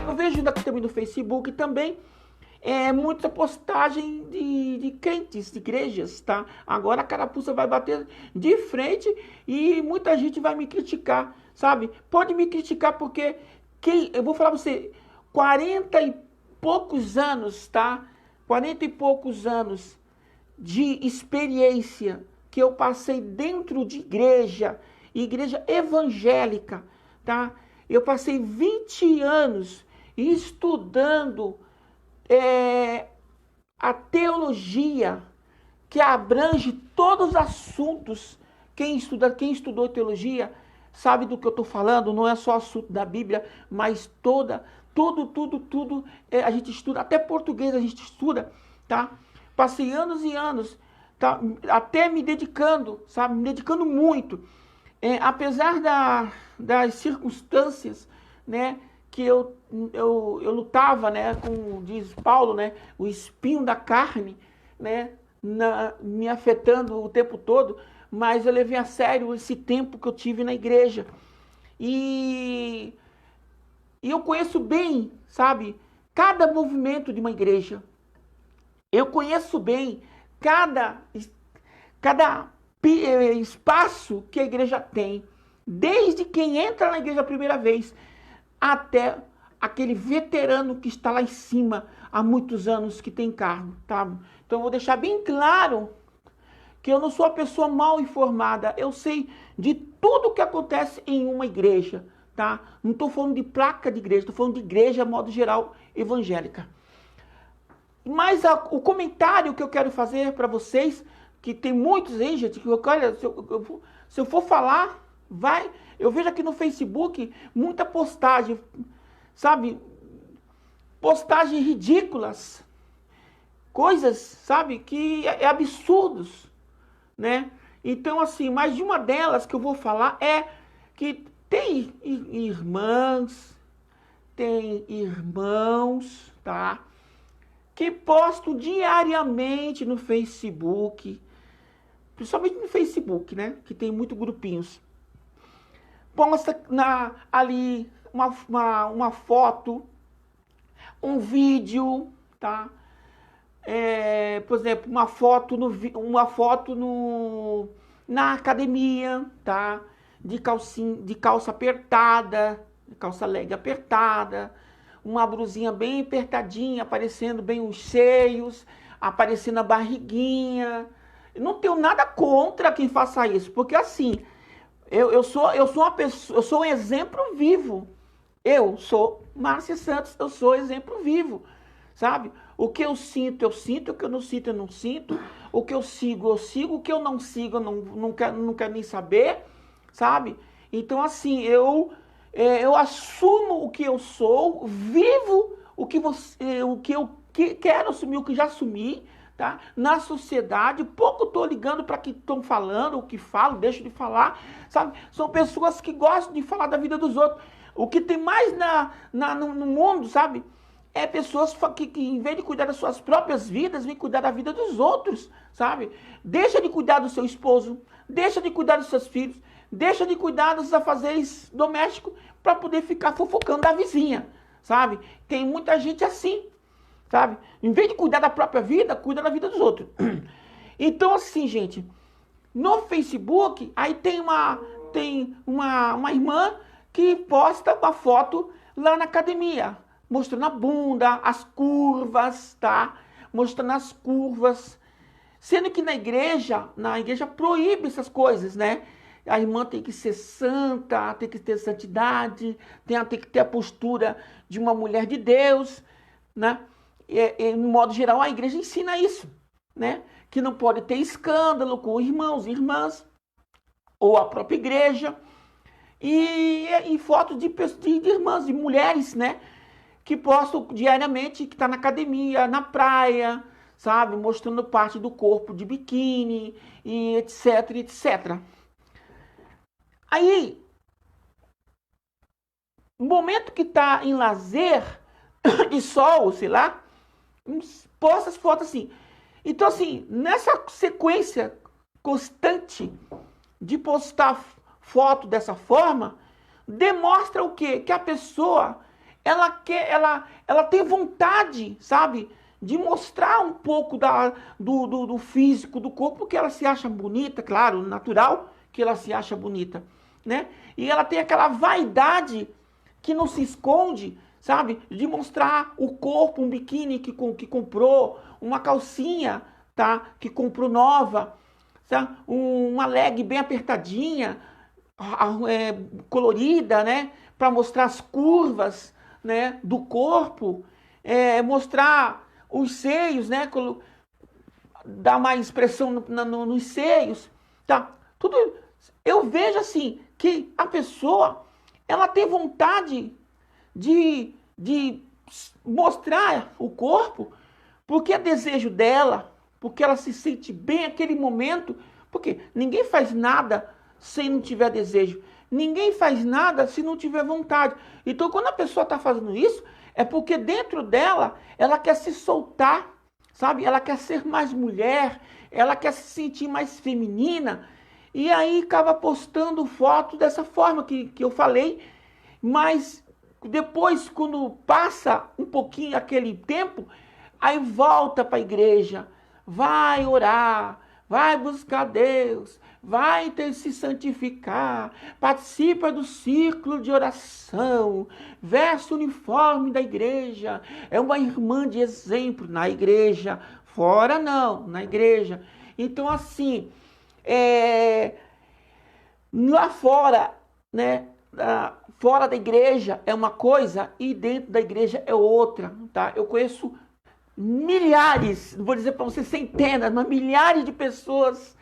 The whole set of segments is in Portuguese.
Eu vejo aqui também no Facebook também muita postagem de crentes, de igrejas, tá? Agora a carapuça vai bater de frente e muita gente vai me criticar, sabe? Pode me criticar porque eu vou falar pra você, 40 e poucos anos, tá? 40 e poucos anos de experiência que eu passei dentro de igreja evangélica, tá? Eu passei 20 anos estudando a teologia, que abrange todos os assuntos. Quem estudou teologia sabe do que eu estou falando, não é só assunto da Bíblia, mas tudo, a gente estuda, até português a gente estuda, tá? Passei anos e anos, tá? Até me dedicando, sabe? Me dedicando muito. Apesar das circunstâncias, né? Que eu lutava, né? Como diz Paulo, né? O espinho da carne, né? Me afetando o tempo todo, mas eu levei a sério esse tempo que eu tive na igreja. E, e eu conheço bem, sabe? Cada movimento de uma igreja. Eu conheço bem cada espaço que a igreja tem, desde quem entra na igreja a primeira vez até aquele veterano que está lá em cima há muitos anos que tem cargo, tá? Então eu vou deixar bem claro que eu não sou uma pessoa mal informada, eu sei de tudo que acontece em uma igreja, tá? Não estou falando de placa de igreja, estou falando de igreja, modo geral, evangélica. Mas o comentário que eu quero fazer para vocês, que tem muitos aí, gente, que olha, se eu for falar, eu vejo aqui no Facebook muita postagem, sabe? Postagens ridículas, coisas, sabe, que absurdos, né? Então, assim, mais de uma delas que eu vou falar é que tem irmãs, tem irmãos, tá? Que postam diariamente no Facebook, principalmente no Facebook, né? Que tem muitos grupinhos. Posta ali uma foto, um vídeo, tá? Por exemplo, uma foto na academia, tá? De calça apertada, calça leg apertada, uma blusinha bem apertadinha, aparecendo bem os seios, aparecendo a barriguinha. Eu não tenho nada contra quem faça isso, porque assim, eu sou uma pessoa, eu sou um exemplo vivo. Eu sou Márcia Santos, eu sou exemplo vivo, sabe? O que eu sinto, o que eu não sinto, eu não sinto. O que eu sigo, o que eu não sigo, eu não quero nem saber, sabe? Então, assim, eu assumo o que eu sou, vivo o que eu quero assumir, o que já assumi, tá? Na sociedade, pouco tô ligando para que estão falando, o que falo, deixo de falar, sabe? São pessoas que gostam de falar da vida dos outros. O que tem mais no mundo, sabe? É pessoas que em vez de cuidar das suas próprias vidas, vêm cuidar da vida dos outros, sabe? Deixa de cuidar do seu esposo, deixa de cuidar dos seus filhos, deixa de cuidar dos afazeres domésticos para poder ficar fofocando da vizinha, sabe? Tem muita gente assim, sabe? Em vez de cuidar da própria vida, cuida da vida dos outros. Então, assim, gente, no Facebook, aí tem uma irmã que posta uma foto lá na academia, mostrando a bunda, as curvas, tá? Mostrando as curvas. Sendo que na igreja proíbe essas coisas, né? A irmã tem que ser santa, tem que ter santidade, tem que ter a postura de uma mulher de Deus, né? No modo geral, a igreja ensina isso, né? Que não pode ter escândalo com irmãos e irmãs, ou a própria igreja. E fotos de irmãs, de mulheres, né? Que postam diariamente, que tá na academia, na praia, sabe? Mostrando parte do corpo de biquíni, e etc, etc. Aí, no momento que tá em lazer, de sol, sei lá, posta as fotos assim. Então, assim, nessa sequência constante de postar foto dessa forma, demonstra o quê? Que a pessoa, ela tem vontade, sabe, de mostrar um pouco do físico do corpo, porque ela se acha bonita, claro, natural que ela se acha bonita, né? E ela tem aquela vaidade que não se esconde, sabe, de mostrar o corpo, um biquíni que comprou, uma calcinha, tá, que comprou nova, tá? Uma leg bem apertadinha, colorida, né, para mostrar as curvas, né, do corpo, mostrar os seios, né, dar mais expressão nos seios, tá? Tudo eu vejo assim que a pessoa ela tem vontade de mostrar o corpo porque é desejo dela, porque ela se sente bem naquele momento, porque ninguém faz nada se não tiver desejo. Ninguém faz nada se não tiver vontade. Então, quando a pessoa está fazendo isso, é porque dentro dela, ela quer se soltar, sabe? Ela quer ser mais mulher, ela quer se sentir mais feminina. E aí acaba postando foto dessa forma que eu falei. Mas depois, quando passa um pouquinho aquele tempo, aí volta para a igreja, vai orar, vai buscar Deus, vai se santificar, participa do círculo de oração, veste o uniforme da igreja, é uma irmã de exemplo na igreja, fora não, na igreja. Então assim, lá fora, né, fora da igreja é uma coisa e dentro da igreja é outra, tá? Eu conheço milhares, não vou dizer para você centenas, mas milhares de pessoas,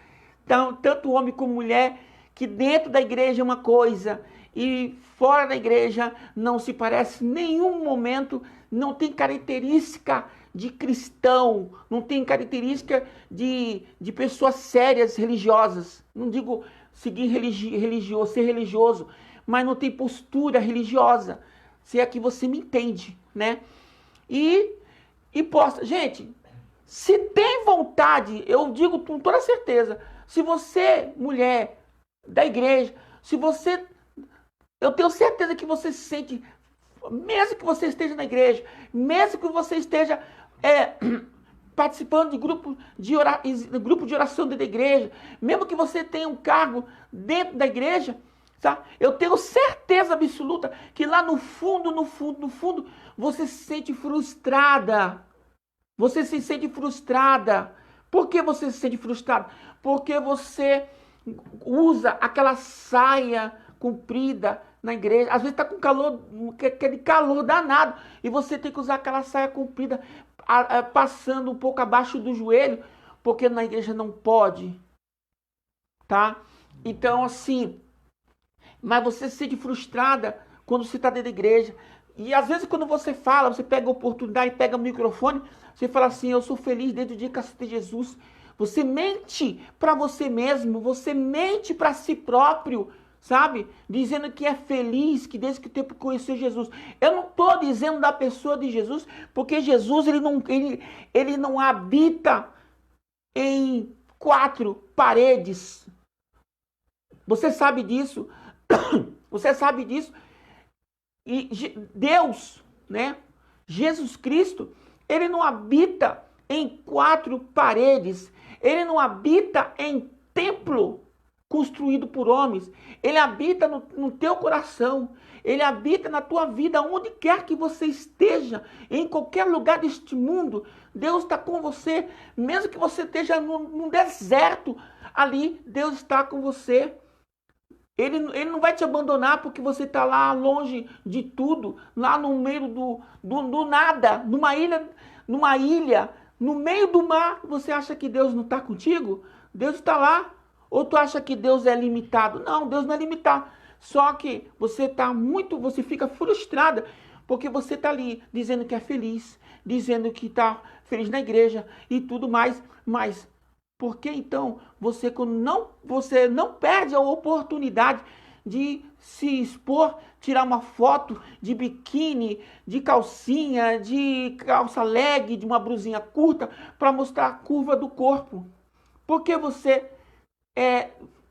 tanto homem como mulher, que dentro da igreja é uma coisa e fora da igreja não se parece em nenhum momento, não tem característica de cristão, não tem característica de pessoas sérias, religiosas. Não digo seguir religioso, ser religioso, mas não tem postura religiosa. Se é que você me entende, né? E posta. Gente, se tem vontade, eu digo com toda certeza, se você, mulher da igreja, se você, eu tenho certeza que você se sente, mesmo que você esteja na igreja, mesmo que você esteja participando de grupo de oração dentro da igreja, mesmo que você tenha um cargo dentro da igreja, tá? Eu tenho certeza absoluta que lá no fundo, você se sente frustrada. Você se sente frustrada. Por que você se sente frustrada? Porque você usa aquela saia comprida na igreja. Às vezes está com calor, aquele calor danado, e você tem que usar aquela saia comprida passando um pouco abaixo do joelho, porque na igreja não pode, tá? Então, assim, mas você se sente frustrada quando você está dentro da igreja. E às vezes quando você fala, você pega a oportunidade, pega o microfone, você fala assim, eu sou feliz desde o dia que aceitei Jesus. Você mente para você mesmo, você mente para si próprio, sabe? Dizendo que é feliz, que desde que o tempo conheceu Jesus. Eu não estou dizendo da pessoa de Jesus, porque Jesus ele não habita em 4 paredes. Você sabe disso? Você sabe disso? E Deus, né? Jesus Cristo, ele não habita em 4 paredes. Ele não habita em templo construído por homens. Ele habita no teu coração. Ele habita na tua vida, onde quer que você esteja, em qualquer lugar deste mundo. Deus está com você, mesmo que você esteja num deserto, ali Deus está com você. Ele não vai te abandonar porque você está lá longe de tudo, lá no meio do nada, numa ilha, no meio do mar. Você acha que Deus não está contigo? Deus está lá. Ou tu acha que Deus é limitado? Não, Deus não é limitado. Só que você fica frustrada porque você está ali dizendo que é feliz, dizendo que está feliz na igreja e tudo mais, mas por que então você não perde a oportunidade de se expor, tirar uma foto de biquíni, de calcinha, de calça leg, de uma blusinha curta para mostrar a curva do corpo? Por que você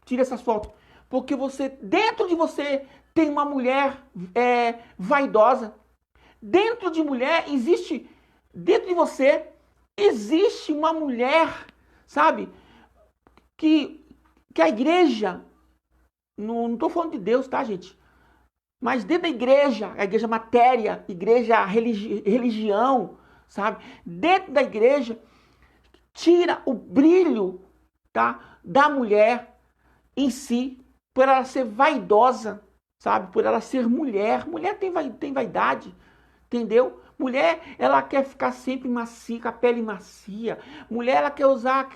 tira essas fotos? Porque dentro de você tem uma mulher vaidosa. Dentro de mulher existe, dentro de você, existe uma mulher, sabe? Que a igreja, não estou falando de Deus, tá, gente? Mas dentro da igreja, a igreja matéria, igreja religião, sabe? Dentro da igreja, tira o brilho, tá, da mulher em si, por ela ser vaidosa, sabe? Por ela ser mulher. Mulher tem vaidade, entendeu? Mulher, ela quer ficar sempre macia, com a pele macia. Mulher, ela quer usar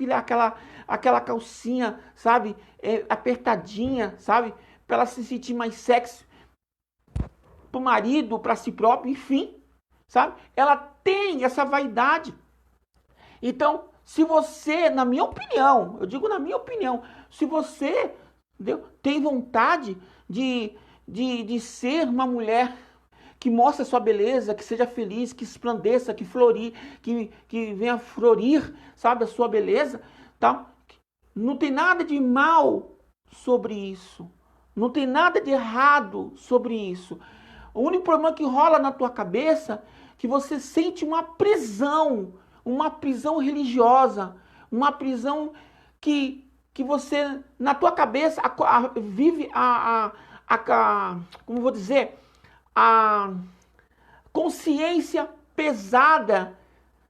aquela calcinha, sabe? Apertadinha, sabe? Para ela se sentir mais sexy pro marido, para si próprio, enfim, sabe? Ela tem essa vaidade. Então, se você, na minha opinião, eu digo na minha opinião, se você, entendeu, tem vontade de ser uma mulher que mostre a sua beleza, que seja feliz, que esplandeça, que florir, que venha florir, sabe, a sua beleza, tá? Não tem nada de mal sobre isso. Não tem nada de errado sobre isso. O único problema que rola na tua cabeça é que você sente uma prisão religiosa, uma prisão que você, na tua cabeça, vive como vou dizer, a consciência pesada,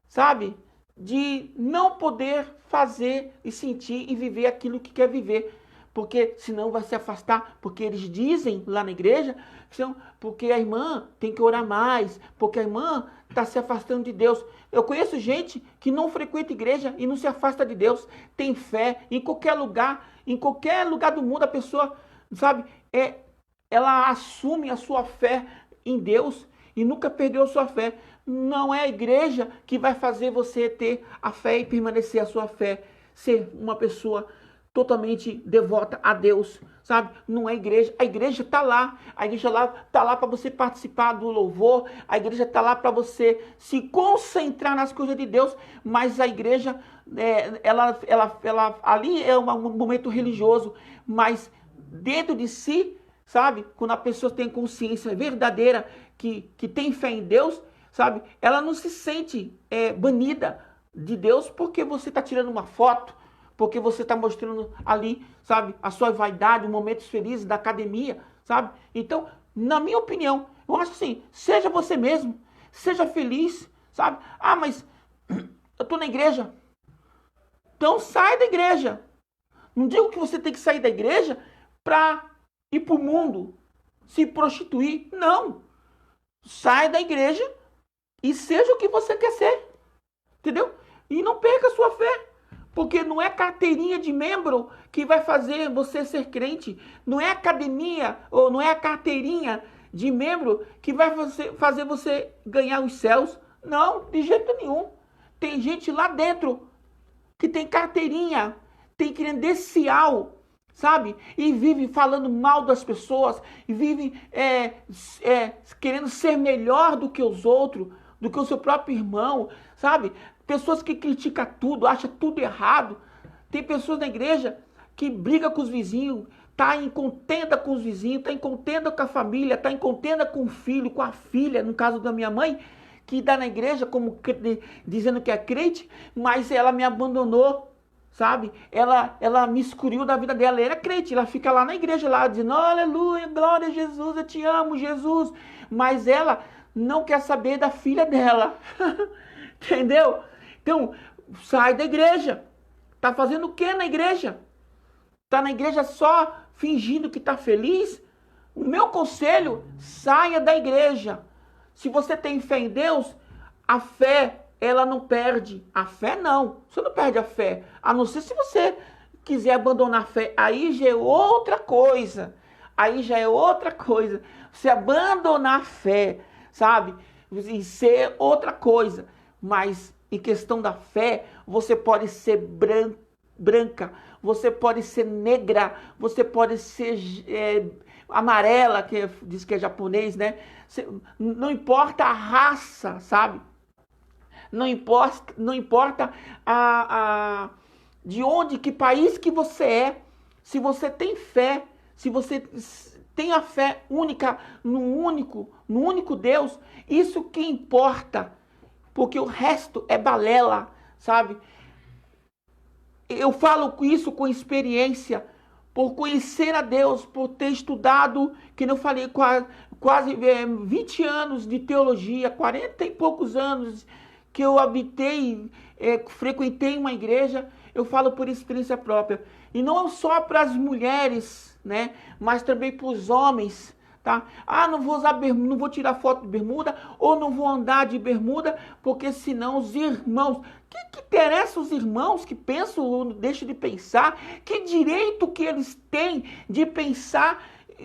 sabe? De não poder fazer e sentir e viver aquilo que quer viver. Porque senão vai se afastar, porque eles dizem lá na igreja, porque a irmã tem que orar mais, porque a irmã está se afastando de Deus. Eu conheço gente que não frequenta igreja e não se afasta de Deus, tem fé em qualquer lugar do mundo a pessoa, sabe, ela assume a sua fé em Deus e nunca perdeu a sua fé. Não é a igreja que vai fazer você ter a fé e permanecer a sua fé, ser uma pessoa totalmente devota a Deus, sabe? Não é igreja. A igreja está lá. A igreja está lá para você participar do louvor. A igreja está lá para você se concentrar nas coisas de Deus. Mas a igreja, ela ali é um momento religioso. Mas dentro de si, sabe? Quando a pessoa tem consciência verdadeira que tem fé em Deus, sabe? Ela não se sente banida de Deus porque você está tirando uma foto, porque você está mostrando ali, sabe, a sua vaidade, momentos felizes da academia, sabe? Então, na minha opinião, eu acho assim, seja você mesmo, seja feliz, sabe? Ah, mas eu estou na igreja. Então sai da igreja. Não digo que você tem que sair da igreja para ir para o mundo, se prostituir. Não. Sai da igreja e seja o que você quer ser. Entendeu? E não perca a sua fé. Porque não é carteirinha de membro que vai fazer você ser crente. Não é academia ou não é a carteirinha de membro que vai fazer você ganhar os céus. Não, de jeito nenhum. Tem gente lá dentro que tem carteirinha, tem credencial, sabe? E vive falando mal das pessoas, e vive querendo ser melhor do que os outros, do que o seu próprio irmão, sabe? Pessoas que criticam tudo, acham tudo errado. Tem pessoas na igreja que brigam com os vizinhos, tá em contenda com os vizinhos, tá em contenda com a família, tá em contenda com o filho, com a filha, no caso da minha mãe, que dá na igreja como dizendo que é crente, mas ela me abandonou, sabe? Ela me excluiu da vida dela. Ela era crente, ela fica lá na igreja, lá dizendo, aleluia, glória a Jesus, eu te amo, Jesus. Mas ela não quer saber da filha dela. Entendeu? Então, sai da igreja. Tá fazendo o que na igreja? Tá na igreja só fingindo que tá feliz? O meu conselho, saia da igreja. Se você tem fé em Deus, a fé, ela não perde. A fé não. Você não perde a fé. A não ser se você quiser abandonar a fé. Aí já é outra coisa. Aí já é outra coisa. Você abandonar a fé, sabe? E ser outra coisa. Mas em questão da fé, você pode ser branca, você pode ser negra, você pode ser amarela, que diz que é japonês, né? Não importa a raça, sabe? Não importa de onde, que país que você é. Se você tem fé, se você tenha fé única no único Deus. Isso que importa, porque o resto é balela, sabe? Eu falo isso com experiência, por conhecer a Deus, por ter estudado, que eu falei, quase 20 anos de teologia, 40 e poucos anos que eu habitei, frequentei uma igreja. Eu falo por experiência própria. E não só para as mulheres, né? Mas também para os homens, tá? Ah, não vou usar bermuda, não vou tirar foto de bermuda, ou não vou andar de bermuda, porque senão os irmãos... que interessa os irmãos que pensam ou deixam de pensar? Que direito que eles têm de pensar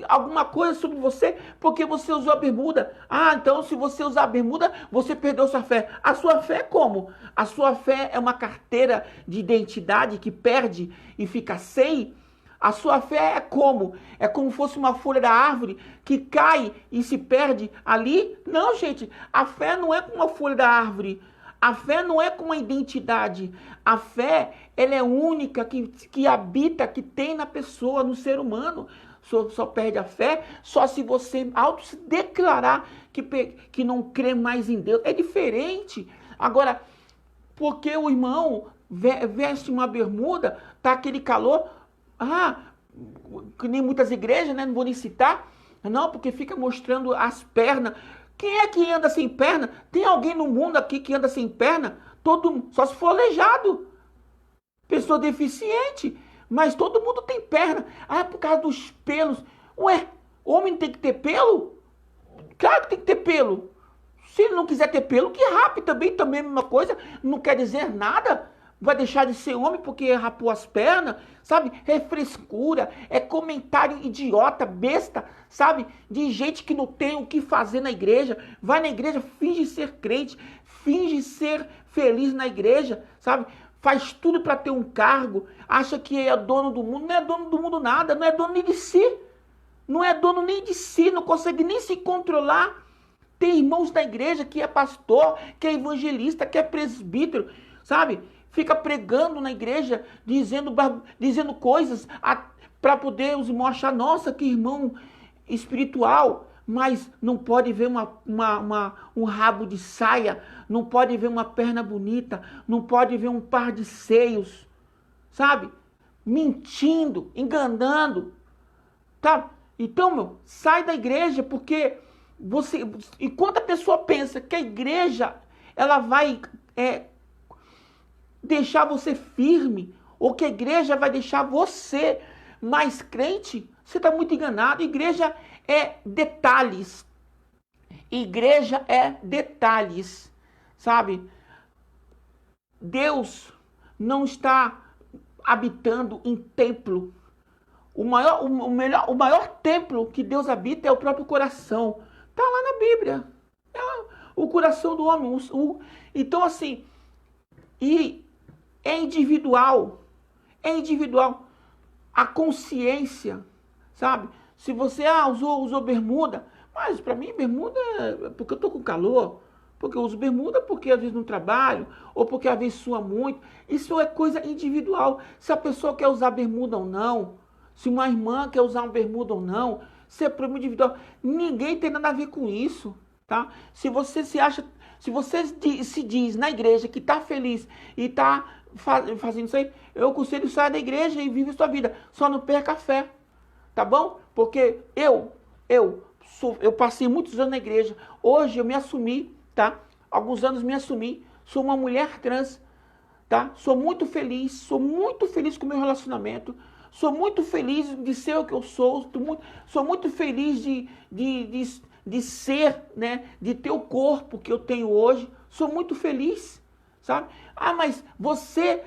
alguma coisa sobre você porque você usou a bermuda? Ah, então se você usar a bermuda, você perdeu sua fé. A sua fé como? A sua fé é uma carteira de identidade que perde e fica sem? A sua fé é como? É como se fosse uma folha da árvore que cai e se perde ali? Não, gente, a fé não é como uma folha da árvore. A fé não é como uma identidade. A fé, ela é única, que habita, que tem na pessoa, no ser humano. Só perde a fé só se você se declarar que não crê mais em Deus. É diferente. Agora, porque o irmão veste uma bermuda, tá aquele calor, que nem muitas igrejas, né? Não vou nem citar, não, porque fica mostrando as pernas. Quem é que anda sem perna? Tem alguém no mundo aqui que anda sem perna? Só se for aleijado. Pessoa deficiente. Mas todo mundo tem perna. Ah, é por causa dos pelos. Ué, homem tem que ter pelo? Claro que tem que ter pelo. Se ele não quiser ter pelo, que rape também a mesma coisa. Não quer dizer nada. Vai deixar de ser homem porque rapou as pernas, sabe? É frescura, é comentário idiota, besta, sabe? De gente que não tem o que fazer na igreja. Vai na igreja, finge ser crente, finge ser feliz na igreja, sabe? Faz tudo para ter um cargo, acha que é dono do mundo. Não é dono do mundo nada, não é dono nem de si. Não é dono nem de si, não consegue nem se controlar. Tem irmãos da igreja que é pastor, que é evangelista, que é presbítero, sabe? Fica pregando na igreja, dizendo coisas para poder os irmãos achar, nossa, que irmão espiritual, mas não pode ver um rabo de saia, não pode ver uma perna bonita, não pode ver um par de seios, sabe? Mentindo, enganando, tá? Então, sai da igreja, porque enquanto a pessoa pensa que a igreja, ela vai deixar você firme, ou que a igreja vai deixar você mais crente, você está muito enganado. Igreja é detalhes. Igreja é detalhes, sabe? Deus não está habitando em templo. O maior templo que Deus habita é o próprio coração. Está lá na Bíblia. É o coração do homem. Então, assim, e é individual. É individual. A consciência, sabe? Se você usou bermuda, mas para mim bermuda é porque eu tô com calor, porque eu uso bermuda porque às vezes não trabalho, ou porque às vezes sua muito. Isso é coisa individual. Se a pessoa quer usar bermuda ou não, se uma irmã quer usar uma bermuda ou não, isso é problema individual. Ninguém tem nada a ver com isso, tá? Se você se diz na igreja que tá feliz e tá fazendo isso aí, eu aconselho, sair da igreja e vive a sua vida. Só não perca a fé, tá bom? Porque eu passei muitos anos na igreja. Hoje eu me assumi, tá? Alguns anos me assumi. Sou uma mulher trans, tá? Sou muito feliz com o meu relacionamento. Sou muito feliz de ser o que eu sou. Sou muito feliz de ser, né? De ter o corpo que eu tenho hoje. Sou muito feliz, sabe? Ah, mas você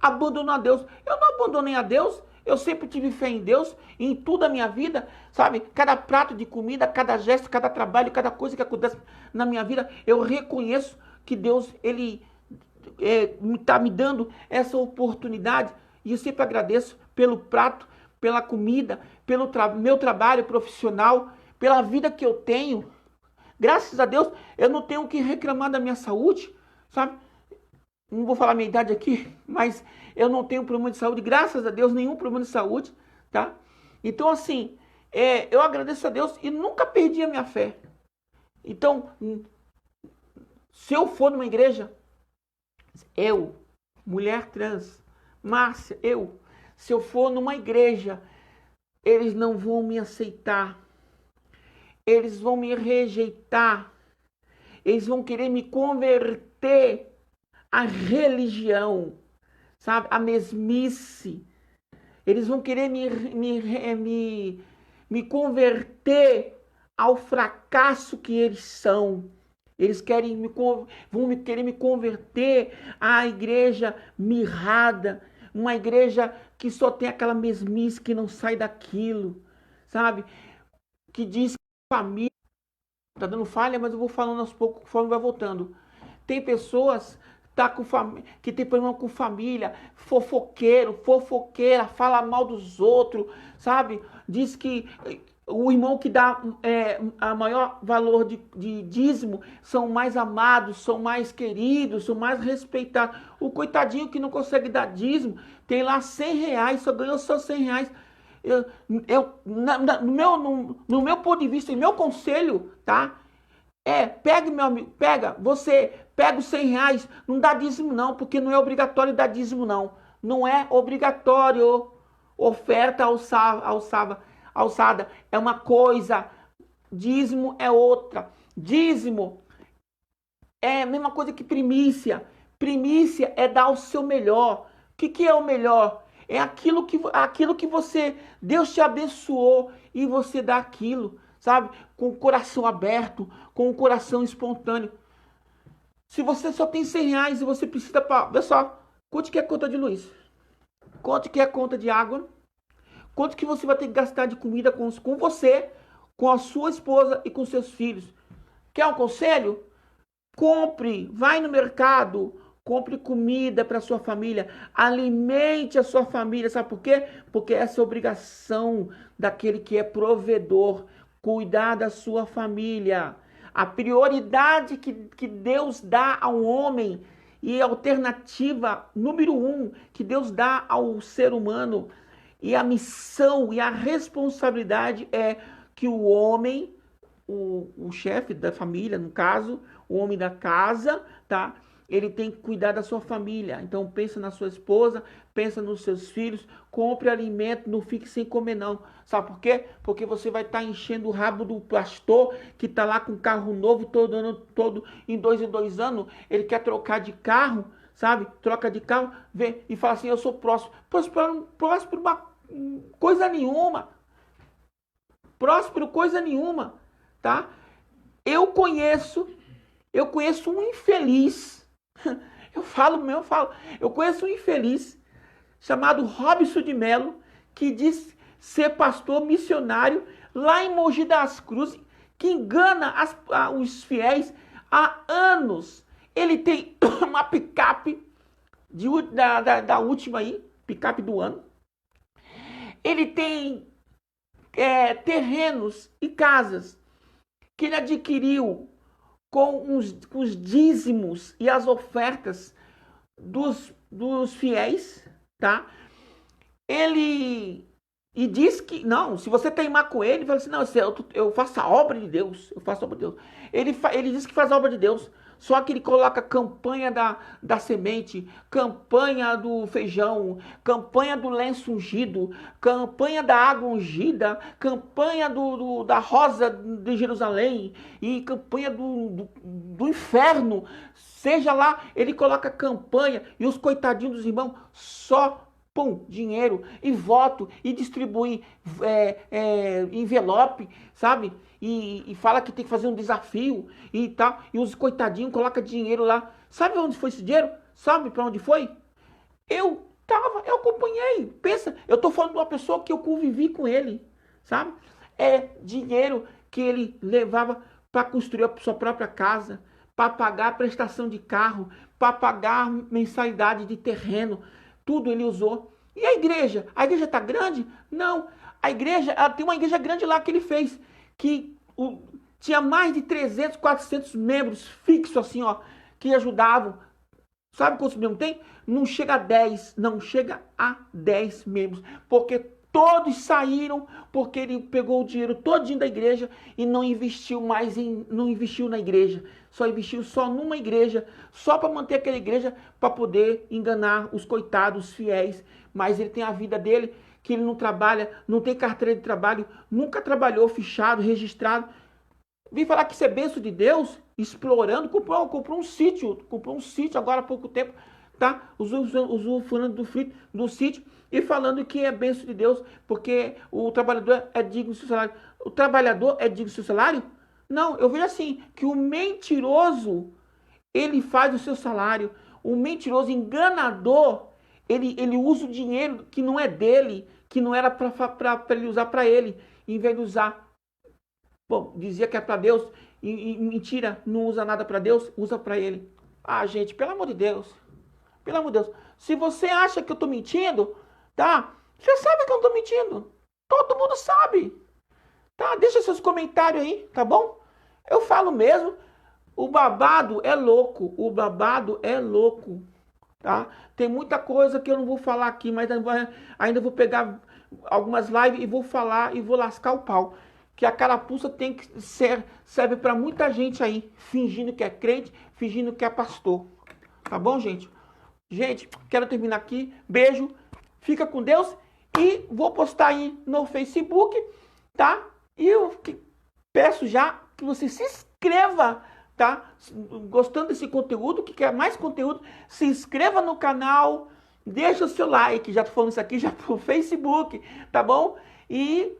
abandonou a Deus. Eu não abandonei a Deus. Eu sempre tive fé em Deus, em tudo a minha vida, sabe? Cada prato de comida, cada gesto, cada trabalho, cada coisa que acontece na minha vida, eu reconheço que Deus, Ele está me dando essa oportunidade. E eu sempre agradeço pelo prato, pela comida, pelo meu trabalho profissional, pela vida que eu tenho. Graças a Deus, eu não tenho o que reclamar da minha saúde, sabe? Não vou falar minha idade aqui, mas eu não tenho problema de saúde, graças a Deus, nenhum problema de saúde, tá? Então, assim, eu agradeço a Deus e nunca perdi a minha fé. Então, se eu for numa igreja, eu, mulher trans, Márcia, se eu for numa igreja, eles não vão me aceitar, eles vão me rejeitar, eles vão querer me converter à religião, sabe, a mesmice. Eles vão querer me converter ao fracasso que eles são. Eles vão querer me converter à igreja mirrada, uma igreja que só tem aquela mesmice, que não sai daquilo, sabe? Que diz que família... Tá dando falha, mas eu vou falando aos poucos, conforme vai voltando. Tem pessoas que tem problema com família, fofoqueira, fala mal dos outros, sabe? Diz que o irmão que dá a maior valor de dízimo são mais amados, são mais queridos, são mais respeitados. O coitadinho que não consegue dar dízimo, tem lá R$100, só ganhou só R$100. No meu ponto de vista, e meu conselho, tá? Pega, meu amigo, pega os R$100, não dá dízimo não, porque não é obrigatório dar dízimo não. Não é obrigatório. Oferta alçada é uma coisa, dízimo é outra. Dízimo é a mesma coisa que primícia. Primícia é dar o seu melhor. O que é o melhor? É aquilo que você, Deus te abençoou e você dá aquilo, sabe? Com o coração aberto, com o coração espontâneo. Se você só tem R$100 e você precisa... Olha só, quanto que é a conta de luz? Quanto que é a conta de água? Quanto que você vai ter que gastar de comida com você, com a sua esposa e com seus filhos? Quer um conselho? Compre, vai no mercado, compre comida para sua família, alimente a sua família, sabe por quê? Porque essa é a obrigação daquele que é provedor, cuidar da sua família. A prioridade que Deus dá ao homem e a alternativa número 1 que Deus dá ao ser humano e a missão e a responsabilidade é que o homem, o chefe da família, no caso, o homem da casa, tá? Ele tem que cuidar da sua família. Então pensa na sua esposa, pensa nos seus filhos, compre alimento, não fique sem comer não. Sabe por quê? Porque você vai estar enchendo o rabo do pastor que está lá com carro novo todo em 2 anos, ele quer trocar de carro, sabe? Troca de carro, vê e fala assim, eu sou próspero. Próspero uma coisa nenhuma. Próspero coisa nenhuma, tá? Eu conheço um infeliz. Eu conheço um infeliz chamado Robson de Melo, que diz ser pastor missionário lá em Mogi das Cruzes, que engana os fiéis há anos. Ele tem uma picape da última aí, picape do ano. Ele tem terrenos e casas que ele adquiriu com os dízimos e as ofertas dos fiéis, tá? E diz que, não, se você teimar com ele, fala assim, não, eu faço a obra de Deus, eu faço a obra de Deus. Ele diz que faz a obra de Deus, só que ele coloca campanha da semente, campanha do feijão, campanha do lenço ungido, campanha da água ungida, campanha da rosa de Jerusalém e campanha do inferno. Seja lá, ele coloca campanha e os coitadinhos dos irmãos só dinheiro e voto e distribui envelope, sabe? E fala que tem que fazer um desafio e tal. E os coitadinhos colocam dinheiro lá. Sabe onde foi esse dinheiro? Sabe para onde foi? Eu acompanhei. Pensa, eu tô falando de uma pessoa que eu convivi com ele, sabe? É dinheiro que ele levava para construir a sua própria casa, para pagar a prestação de carro, para pagar mensalidade de terreno. Tudo ele usou. E a igreja? A igreja está grande? Não. A igreja, tem uma igreja grande lá que ele fez, que tinha mais de 300, 400 membros fixos assim, ó, que ajudavam. Sabe quantos membros tem? Não chega a 10 membros, porque Todos saíram porque ele pegou o dinheiro todinho da igreja e não investiu mais não investiu na igreja. Só investiu só numa igreja, só para manter aquela igreja, para poder enganar os coitados, os fiéis. Mas ele tem a vida dele, que ele não trabalha, não tem carteira de trabalho, nunca trabalhou fichado, registrado. Vim falar que isso é bênção de Deus, explorando, comprou um sítio agora há pouco tempo, tá? Usufruindo do sítio e falando que é bênção de Deus, porque o trabalhador é digno do seu salário. O trabalhador é digno do seu salário? Não, eu vejo assim, que o mentiroso, ele faz o seu salário. O mentiroso enganador, ele usa o dinheiro que não é dele, que não era para ele usar para ele, em vez de usar. Bom, dizia que é para Deus, e mentira, não usa nada para Deus, usa para ele. Ah, gente, pelo amor de Deus. Pelo amor de Deus. Se você acha que eu tô mentindo, tá? Você sabe que eu não tô mentindo. Todo mundo sabe. Tá? Deixa seus comentários aí, tá bom? Eu falo mesmo. O babado é louco. O babado é louco. Tá? Tem muita coisa que eu não vou falar aqui, mas ainda vou pegar algumas lives e vou falar e vou lascar o pau. Que a carapuça tem que serve para muita gente aí, fingindo que é crente, fingindo que é pastor. Tá bom, gente? Gente, quero terminar aqui. Beijo, fica com Deus e vou postar aí no Facebook, tá? E eu peço já que você se inscreva, tá? Gostando desse conteúdo, que quer mais conteúdo, se inscreva no canal, deixa o seu like, já tô falando isso aqui já pro Facebook, tá bom? E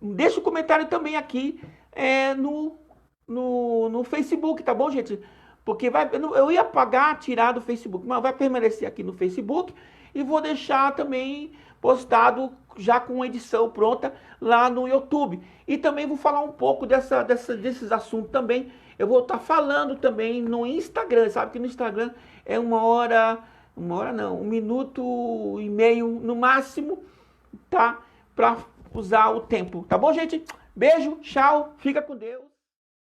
deixa o comentário também aqui no Facebook, tá bom, gente? Porque eu ia tirar do Facebook, mas vai permanecer aqui no Facebook e vou deixar também postado já com edição pronta lá no YouTube. E também vou falar um pouco desses assuntos também. Eu vou estar falando também no Instagram, sabe que no Instagram é 1 minuto e meio no máximo, tá? Para usar o tempo, tá bom, gente? Beijo, tchau, fica com Deus.